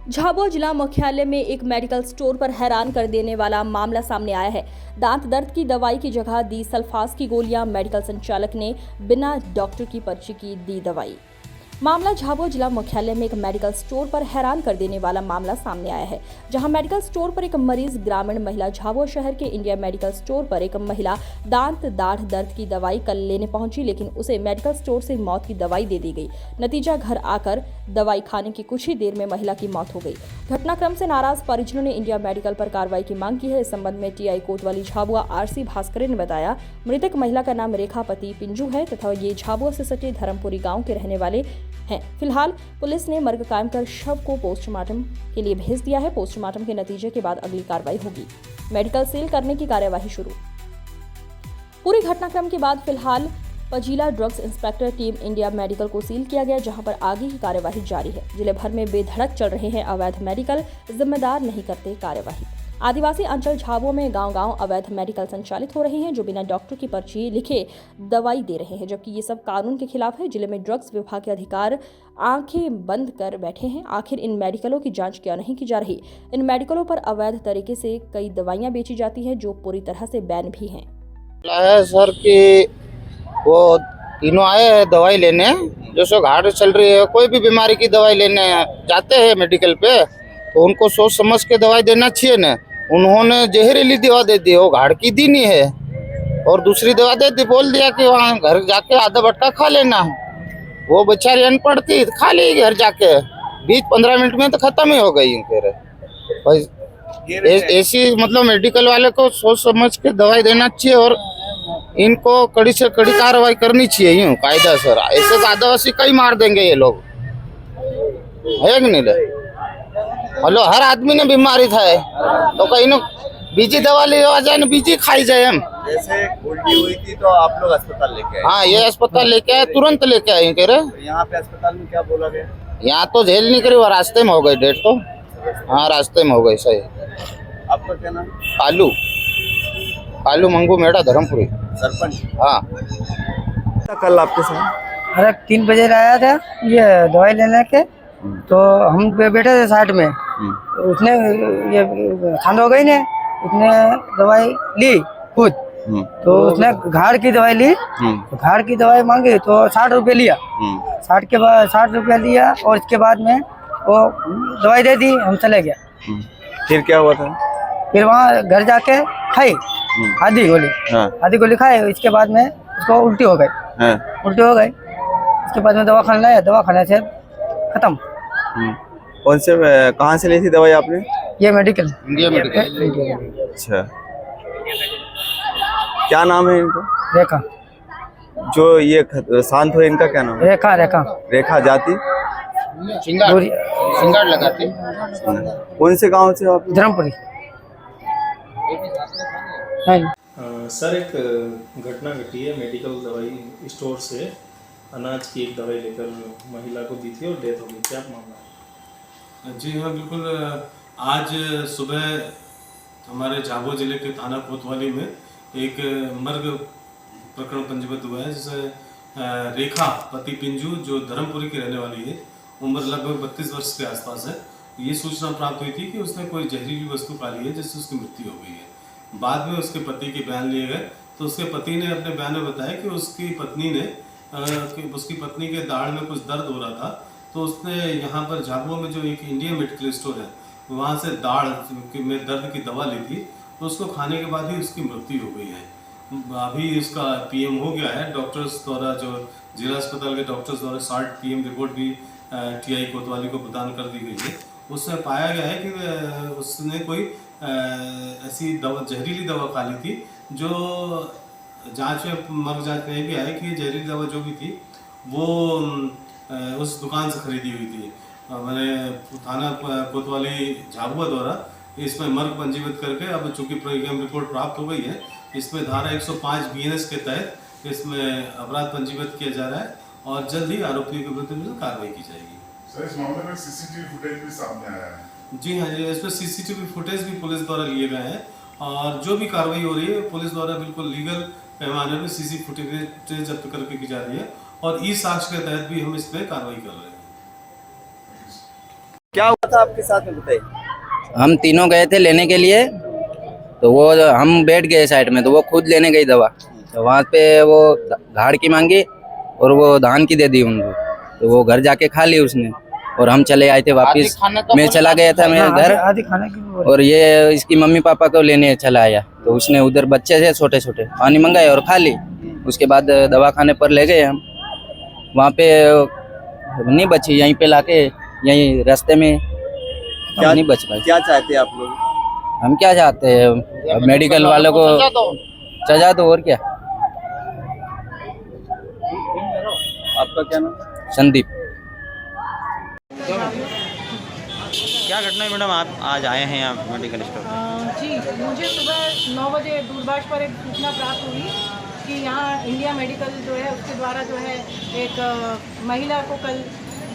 झाबुआ जिला मुख्यालय में एक मेडिकल स्टोर पर हैरान कर देने वाला मामला सामने आया है। दांत दर्द की दवाई की जगह दी सल्फास की गोलियां। मेडिकल संचालक ने बिना डॉक्टर की पर्ची की दी दवाई। मामला झाबुआ जिला मुख्यालय में एक मेडिकल स्टोर पर हैरान कर देने वाला मामला सामने आया है, जहां मेडिकल स्टोर पर एक मरीज ग्रामीण महिला झाबुआ शहर के इंडिया मेडिकल स्टोर पर एक महिला दांत दर्द की दवाई कल लेने पहुंची, लेकिन उसे मेडिकल स्टोर से मौत की दवाई दे दी गई। नतीजा घर आकर दवाई खाने की कुछ ही देर में महिला की मौत हो गई। घटनाक्रम से नाराज परिजनों ने इंडिया मेडिकल पर कार्रवाई की मांग की है। इस संबंध में टीआई कोतवाली झाबुआ आरसी भास्कर ने बताया, मृतक महिला का नाम रेखा पति पिंजू है तथा ये झाबुआ से सटे धर्मपुरी गाँव के रहने वाले हैं। फिलहाल पुलिस ने मर्ग कायम कर शव को पोस्टमार्टम के लिए भेज दिया है। पोस्टमार्टम के नतीजे के बाद अगली कार्रवाई होगी। मेडिकल सील करने की कार्यवाही शुरू। पूरे घटनाक्रम के बाद फिलहाल पजीला drugs inspector team India medical को सील किया गया, जहां पर आगे की कार्यवाही जारी है। जिले भर में बेधड़क चल रहे हैं अवैध मेडिकल, जिम्मेदार नहीं करते कार्यवाही। आदिवासी अंचल झाबुआ में गांव-गांव अवैध मेडिकल संचालित हो रहे हैं, जो बिना डॉक्टर की पर्ची लिखे दवाई दे रहे हैं, जबकि ये सब कानून के खिलाफ है। जिले में ड्रग्स विभाग के अधिकार आंखें बंद कर बैठे हैं। आखिर इन मेडिकलों की जांच क्यों नहीं की जा रही? इन मेडिकलों पर अवैध तरीके से कई दवाइयां बेची जाती है, जो पूरी तरह से बैन भी हैं। सर कि वो तीनों आए हैं दवाई लेने, जो सो घाट चल रही है, कोई भी बीमारी की दवाई लेने जाते हैं मेडिकल पे, तो उनको सोच समझ के दवाई देना चाहिए ना। उन्होंने जहरीली दवा दे दी, वो घाट की दी नहीं है और दूसरी दवा दे दी, बोल दिया कि वहाँ घर जाके आधा बट्टा खा लेना। वो बेचारी अनपढ़ थी, खा ली घर जाके, 20-15 मिनट में तो खत्म ही हो गई। फिर ऐसी मतलब मेडिकल वाले को सोच समझ के दवाई देना चाहिए और इनको कड़ी से कड़ी कार्रवाई करनी चाहिए। यूँ कायदा सर, ऐसे तो आदिवासी कई मार देंगे ये लोग, है कि नहीं? हेलो, हर आदमी ने बीमारी था तो कहीं ना बीजी दवा ले जाए ना, बीजी खाई जाए। हम जैसे उल्टी हुई थी तो आप लोग अस्पताल लेके आए? हाँ, ये अस्पताल लेके आए, तुरंत लेके आए। कह रहे यहाँ पे अस्पताल में क्या बोला गया? यहाँ तो झेल नहीं करी, वो रास्ते में हो गई डेट तो। हाँ, रास्ते में हो गई। सही। आपका क्या नाम? कालू मंगू मेड़ा धर्मपुरी सरपंच। हाँ। कल आपके साथ? अरे 3 बजे आया था ये दवाई लेने के, तो हम बैठे थे साइड में। उसने ये ठंड हो गई ने, उसने दवाई ली खुद, तो उसने घाड़ की दवाई ली। तो घाड़ की दवाई मांगी तो 60 रुपये लिया। 60 रुपया लिया और इसके बाद में वो दवाई दे दी, हम चले गया। फिर क्या हुआ था? फिर वहाँ घर जाके खाई आधी गोली। आधी गोली खाई, इसके बाद में उसको उल्टी हो गई। उल्टी हो गई, इसके बाद में दवाखाना लाया, दवाखाने से खत्म। कौन से, कहाँ से ली थी दवाई आपने? ये मेडिकल, इंडिया मेडिकल। अच्छा, क्या नाम है इनका? रेखा। जो ये शांत हुए, इनका क्या नाम है? रेखा। रेखा। जाति? सिंगार लगाते। कौन से गांव से आप? धर्मपुरी। सर, एक घटना घटी है। मेडिकल दवाई स्टोर से अनाज की एक दवाई लेकर महिला को दी थी और डेथ हो गई। क्या मामला? जी हाँ, बिल्कुल। आज सुबह हमारे झाबुआ जिले के थाना कोतवाली में एक मर्ग प्रकरण पंजीबद्ध हुआ है, जिसे रेखा पति पिंजू, जो धर्मपुरी की रहने वाली है, उम्र लगभग 32 वर्ष के आसपास है। ये सूचना प्राप्त हुई थी कि उसने कोई जहरीली वस्तु खा ली है, जिससे उसकी मृत्यु हो गई है। बाद में उसके पति के बयान लिए गए, तो उसके पति ने अपने बयान में बताया कि उसकी पत्नी के दाढ़ में कुछ दर्द हो रहा था, तो उसने यहाँ पर झाबुआ में जो एक इंडिया मेडिकल स्टोर है, वहाँ से दाढ़ में दर्द की दवा ली थी, तो उसको खाने के बाद ही उसकी मृत्यु हो गई है। अभी उसका पीएम हो गया है। डॉक्टर्स द्वारा, जो जिला अस्पताल के डॉक्टर्स द्वारा 60 पीएम रिपोर्ट भी टीआई कोतवाली को प्रदान कर दी गई है। उसमें पाया गया है कि उसने कोई ऐसी जहरीली दवा खा ली थी, जो जांच में, मर्ग जांच में भी आया कि ये जहरीली दवा जो भी थी वो उस दुकान से खरीदी हुई थी। मैंने थाना कोतवाली झाबुआ द्वारा इसमें मर्ग पंजीबद्ध करके, अब चूंकि पीएम रिपोर्ट प्राप्त हो गई है, इसमें धारा 105 बीएनएस के तहत इसमें अपराध पंजीबद्ध किया जा रहा है और जल्द ही आरोपियों के विरुद्ध कार्रवाई की जाएगी। सर, इस मामले में सीसीटीवी फुटेज भी सामने आया है? जी हाँ जी, इसमें सीसीटीवी फुटेज भी पुलिस द्वारा लिए गए हैं और जो भी कार्रवाई हो रही है पुलिस द्वारा बिल्कुल लीगल पैमाने में सीसी फुटेज जब्त करके की जा रही है और ई साक्ष्य के तहत भी हम इस पर कार्रवाई कर रहे हैं। क्या हुआ था आपके साथ में, बताइए। हम तीनों गए थे लेने के लिए, तो वो हम बैठ गए साइड में, तो वो खुद लेने गई दवा, तो वहाँ पे वो घाड़ की मांगी और वो धान की दे दी उनको, तो वो घर जाके खा ली उसने और हम चले आए थे वापस। मैं चला गया था मेरे घर आधी खाने की भी बोली। और ये इसकी मम्मी पापा को लेने चला आया, तो उसने उधर बच्चे थे छोटे छोटे, पानी मंगाए और खा ली। उसके बाद दवाखाने पर ले गए हम, वहाँ पे नहीं बची, यहीं पे लाके यहीं रास्ते में क्या नहीं बच पाई। क्या चाहते हैं आप लोग? हम क्या चाहते हैं, मेडिकल वालों को सजा दो और क्या। आपका क्या नाम? संदीप। क्या घटना है मैडम, आप आज आए हैं यहाँ मेडिकल स्टोर? जी, मुझे सुबह 9 बजे दूरभाष पर एक सूचना प्राप्त हुई कि यहाँ इंडिया मेडिकल जो है उसके द्वारा जो है एक महिला को कल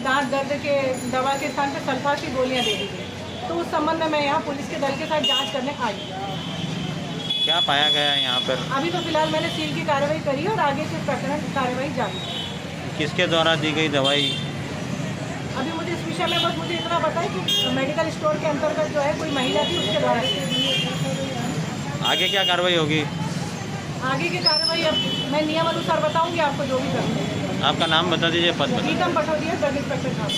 दांत दर्द के दवा के स्थान पर सल्फास की गोलियाँ दे दी गई। तो उस संबंध में मैं यहाँ पुलिस के दल के साथ जांच करने आई। क्या पाया गया है यहाँ पर? अभी तो फिलहाल मैंने सील की कार्रवाई करी और आगे की प्रकरण कार्रवाई जारी है। किसके द्वारा दी गई दवाई? अभी मुझे इस विषय में बस मुझे इतना पता है कि मेडिकल स्टोर के अंतर्गत जो है कोई महिला थी, उसके द्वारा आगे क्या कार्रवाई होगी? आगे की कार्रवाई अब मैं नियम अनुसार बताऊंगी आपको, जो भी करना है। आपका नाम बता दीजिए, पद बता। नीतम पटोदिया, सब इंस्पेक्टर साहब।